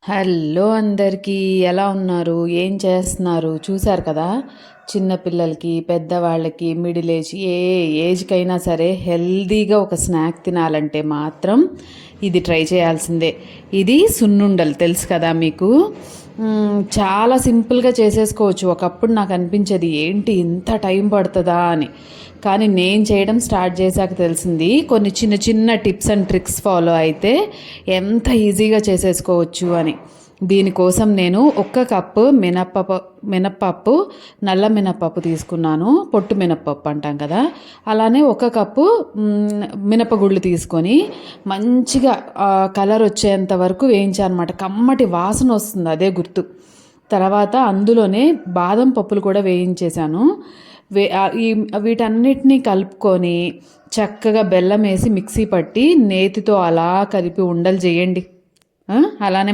Hello అందరికీ, ఎలా ఉన్నారు? ఏం చేస్తున్నారు? చూశారు కదా, చిన్నపిల్లలకి, పెద్దవాళ్ళకి, మిడిల్ ఏజ్, ఏ ఏజ్కైనా సరే హెల్దీగా ఒక స్నాక్ తినాలంటే మాత్రం ఇది ట్రై చేయాల్సిందే. ఇది సున్నుండలు తెలుసు కదా మీకు. చాలా సింపుల్గా చేసేసుకోవచ్చు. ఒకప్పుడు నాకు అనిపించేది ఏంటి ఇంత టైం పడుతుందా అని, కానీ నేను చేయడం స్టార్ట్ చేశాక తెలిసింది కొన్ని చిన్న చిన్న టిప్స్ అండ్ ట్రిక్స్ ఫాలో అయితే ఎంత ఈజీగా చేసేసుకోవచ్చు అని. దీనికోసం నేను 1 కప్పు మినప్పప్పు, నల్ల మినప్పప్పు తీసుకున్నాను. పొట్టు మినప్పప్పు అంటాం కదా, అలానే 1 కప్పు మినపగుళ్ళు తీసుకొని మంచిగా కలర్ వచ్చేంత వరకు వేయించానమాట. కమ్మటి వాసన వస్తుంది, అదే గుర్తు. తర్వాత అందులోనే బాదం పప్పులు కూడా వేయించేశాను. వీటన్నిటినీ కలుపుకొని చక్కగా బెల్లం వేసి మిక్సీ పట్టి నేతితో అలా కలిపి ఉండలు చేయండి. అలానే